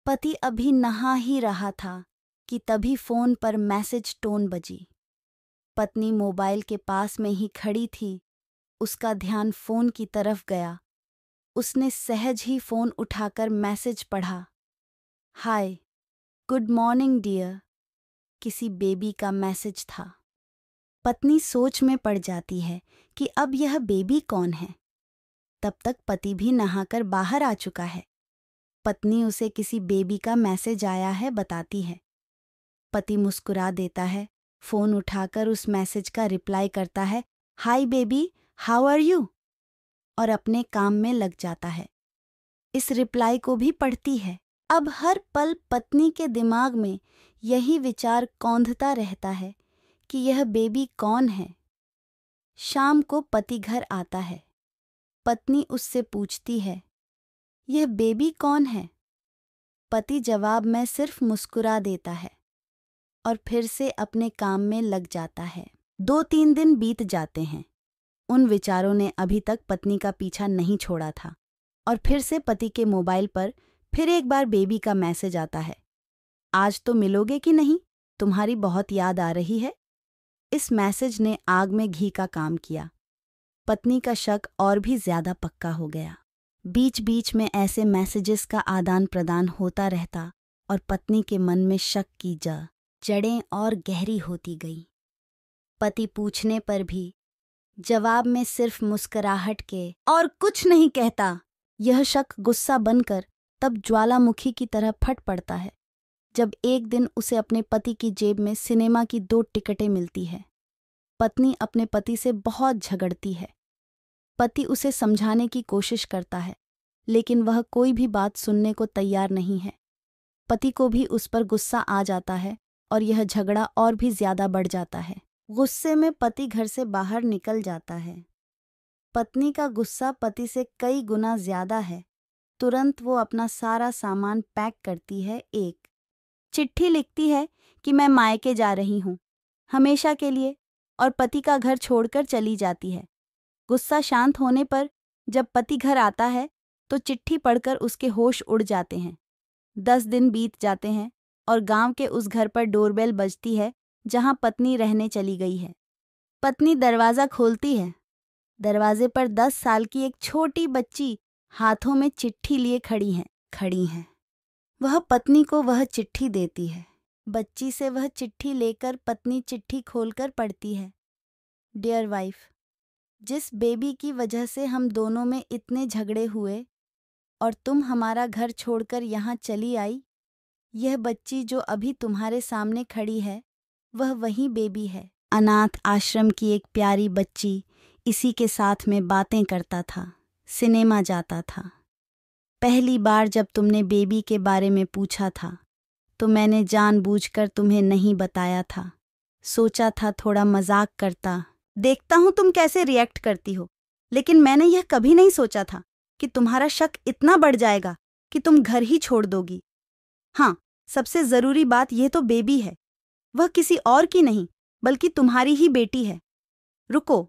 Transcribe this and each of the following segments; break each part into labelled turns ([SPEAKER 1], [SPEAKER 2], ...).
[SPEAKER 1] पति अभी नहा ही रहा था कि तभी फोन पर मैसेज टोन बजी। पत्नी मोबाइल के पास में ही खड़ी थी। उसका ध्यान फोन की तरफ गया। उसने सहज ही फोन उठाकर मैसेज पढ़ा। हाय, गुड मॉर्निंग डियर। किसी बेबी का मैसेज था। पत्नी सोच में पड़ जाती है कि अब यह बेबी कौन है। तब तक पति भी नहाकर बाहर आ चुका है। पत्नी उसे किसी बेबी का मैसेज आया है बताती है। पति मुस्कुरा देता है, फोन उठाकर उस मैसेज का रिप्लाई करता है, hi baby, how are you, और अपने काम में लग जाता है। इस रिप्लाई को भी पढ़ती है। अब हर पल पत्नी के दिमाग में यही विचार कौंधता रहता है कि यह बेबी कौन है। शाम को पति घर आता है। पत्नी उससे पूछती है, यह बेबी कौन है? पति जवाब में सिर्फ मुस्कुरा देता है और फिर से अपने काम में लग जाता है। 2-3 दिन बीत जाते हैं। उन विचारों ने अभी तक पत्नी का पीछा नहीं छोड़ा था और फिर से पति के मोबाइल पर फिर एक बार बेबी का मैसेज आता है। आज तो मिलोगे कि नहीं? तुम्हारी बहुत याद आ रही है। इस मैसेज ने आग में घी का काम किया। पत्नी का शक और भी ज्यादा पक्का हो गया। बीच बीच में ऐसे मैसेजेस का आदान प्रदान होता रहता और पत्नी के मन में शक की जड़ें और गहरी होती गई। पति पूछने पर भी जवाब में सिर्फ मुस्कुराहट के और कुछ नहीं कहता। यह शक गुस्सा बनकर तब ज्वालामुखी की तरह फट पड़ता है जब एक दिन उसे अपने पति की जेब में सिनेमा की 2 टिकटें मिलती है। पत्नी अपने पति से बहुत झगड़ती है। पति उसे समझाने की कोशिश करता है, लेकिन वह कोई भी बात सुनने को तैयार नहीं है। पति को भी उस पर गुस्सा आ जाता है और यह झगड़ा और भी ज्यादा बढ़ जाता है। गुस्से में पति घर से बाहर निकल जाता है। पत्नी का गुस्सा पति से कई गुना ज्यादा है। तुरंत वो अपना सारा सामान पैक करती है। एक चिट्ठी लिखती है कि मैं मायके जा रही हूँ हमेशा के लिए, और पति का घर छोड़कर चली जाती है। गुस्सा शांत होने पर जब पति घर आता है तो चिट्ठी पढ़कर उसके होश उड़ जाते हैं। 10 दिन बीत जाते हैं और गांव के उस घर पर डोरबेल बजती है जहां पत्नी रहने चली गई है। पत्नी दरवाज़ा खोलती है। दरवाजे पर 10 साल की एक छोटी बच्ची हाथों में चिट्ठी लिए खड़ी है। वह पत्नी को वह चिट्ठी देती है। बच्ची से वह चिट्ठी लेकर पत्नी चिट्ठी खोलकर पढ़ती है। डियर वाइफ, जिस बेबी की वजह से हम दोनों में इतने झगड़े हुए और तुम हमारा घर छोड़कर यहाँ चली आई, यह बच्ची जो अभी तुम्हारे सामने खड़ी है वह वही बेबी है। अनाथ आश्रम की एक प्यारी बच्ची इसी के साथ में बातें करता था, सिनेमा जाता था। पहली बार जब तुमने बेबी के बारे में पूछा था तो मैंने जानबूझकर तुम्हें नहीं बताया था। सोचा था थोड़ा मजाक करता, देखता हूँ तुम कैसे रिएक्ट करती हो, लेकिन मैंने यह कभी नहीं सोचा था कि तुम्हारा शक इतना बढ़ जाएगा कि तुम घर ही छोड़ दोगी। हाँ, सबसे जरूरी बात यह तो बेबी है। वह किसी और की नहीं बल्कि तुम्हारी ही बेटी है। रुको,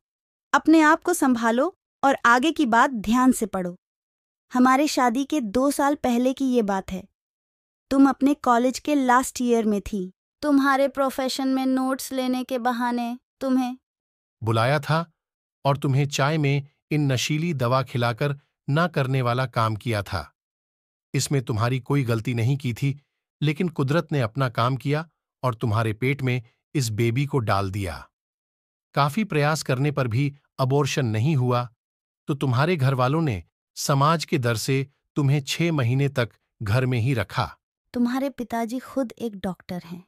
[SPEAKER 1] अपने आप को संभालो और आगे की बात ध्यान से पढ़ो। हमारे शादी के 2 साल पहले की ये बात है। तुम अपने कॉलेज के लास्ट ईयर में थी। तुम्हारे प्रोफेशन में नोट्स लेने के बहाने तुम्हें
[SPEAKER 2] बुलाया था और तुम्हें चाय में इन नशीली दवा खिलाकर ना करने वाला काम किया था। इसमें तुम्हारी कोई गलती नहीं की थी, लेकिन कुदरत ने अपना काम किया और तुम्हारे पेट में इस बेबी को डाल दिया। काफी प्रयास करने पर भी अबॉर्शन नहीं हुआ तो तुम्हारे घर वालों ने समाज के डर से तुम्हें 6 महीने तक घर में ही रखा।
[SPEAKER 1] तुम्हारे पिताजी खुद एक डॉक्टर हैं,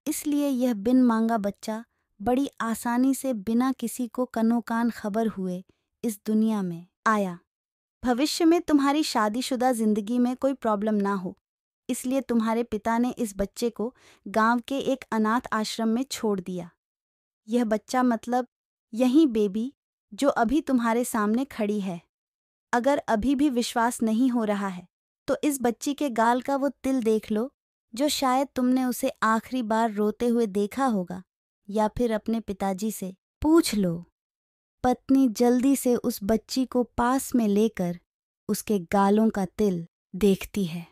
[SPEAKER 1] इसलिए यह बिन मांगा बच्चा बड़ी आसानी से बिना किसी को कनो कान खबर हुए इस दुनिया में आया। भविष्य में तुम्हारी शादीशुदा जिंदगी में कोई प्रॉब्लम ना हो, इसलिए तुम्हारे पिता ने इस बच्चे को गांव के एक अनाथ आश्रम में छोड़ दिया। यह बच्चा मतलब यही बेबी जो अभी तुम्हारे सामने खड़ी है। अगर अभी भी विश्वास नहीं हो रहा है तो इस बच्ची के गाल का वो तिल देख लो जो शायद तुमने उसे आखिरी बार रोते हुए देखा होगा, या फिर अपने पिताजी से पूछ लो। पत्नी जल्दी से उस बच्ची को पास में लेकर उसके गालों का तिल देखती है।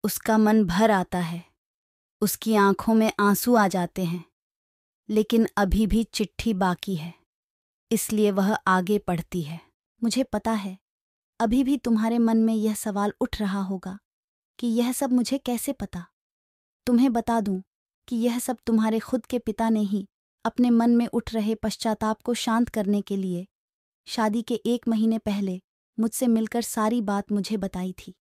[SPEAKER 1] उसका मन भर आता है, उसकी आंखों में आंसू आ जाते हैं, लेकिन अभी भी चिट्ठी बाकी है, इसलिए वह आगे पढ़ती है। मुझे पता है, अभी भी तुम्हारे मन में यह सवाल उठ रहा होगा कि यह सब मुझे कैसे पता। तुम्हें बता दूं कि यह सब तुम्हारे खुद के पिता ने ही अपने मन में उठ रहे पश्चाताप को शांत करने के लिए शादी के 1 महीने पहले मुझसे मिलकर सारी बात मुझे बताई थी।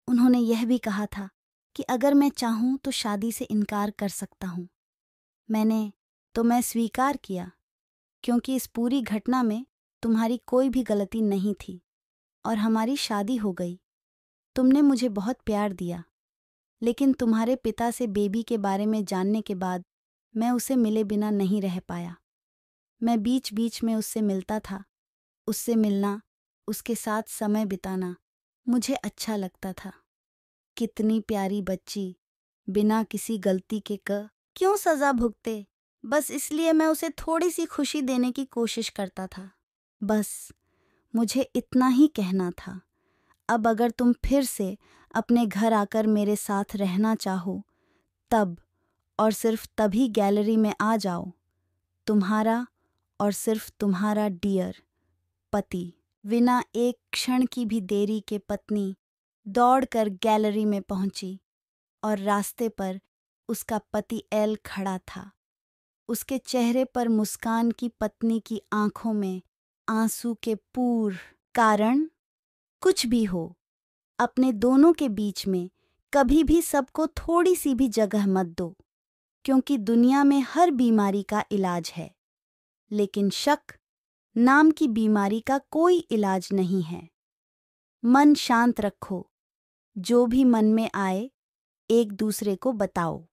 [SPEAKER 1] उन्होंने यह भी कहा था कि अगर मैं चाहूं तो शादी से इनकार कर सकता हूं। मैं स्वीकार किया, क्योंकि इस पूरी घटना में तुम्हारी कोई भी गलती नहीं थी और हमारी शादी हो गई। तुमने मुझे बहुत प्यार दिया, लेकिन तुम्हारे पिता से बेबी के बारे में जानने के बाद मैं उसे मिले बिना नहीं रह पाया। मैं बीच बीच में उससे मिलता था। उससे मिलना, उसके साथ समय बिताना मुझे अच्छा लगता था। कितनी प्यारी बच्ची, बिना किसी गलती के क्यों सज़ा भुगते? बस इसलिए मैं उसे थोड़ी सी खुशी देने की कोशिश करता था। बस मुझे इतना ही कहना था। अब अगर तुम फिर से अपने घर आकर मेरे साथ रहना चाहो, तब और सिर्फ तभी गैलरी में आ जाओ। तुम्हारा और सिर्फ तुम्हारा डियर पति। बिना एक क्षण की भी देरी के पत्नी दौड़कर गैलरी में पहुंची और रास्ते पर उसका पति एल खड़ा था। उसके चेहरे पर मुस्कान की पत्नी की आंखों में आंसू के पूर। कारण कुछ भी हो, अपने दोनों के बीच में कभी भी सबको थोड़ी सी भी जगह मत दो, क्योंकि दुनिया में हर बीमारी का इलाज है, लेकिन शक नाम की बीमारी का कोई इलाज नहीं है। मन शांत रखो, जो भी मन में आए एक दूसरे को बताओ।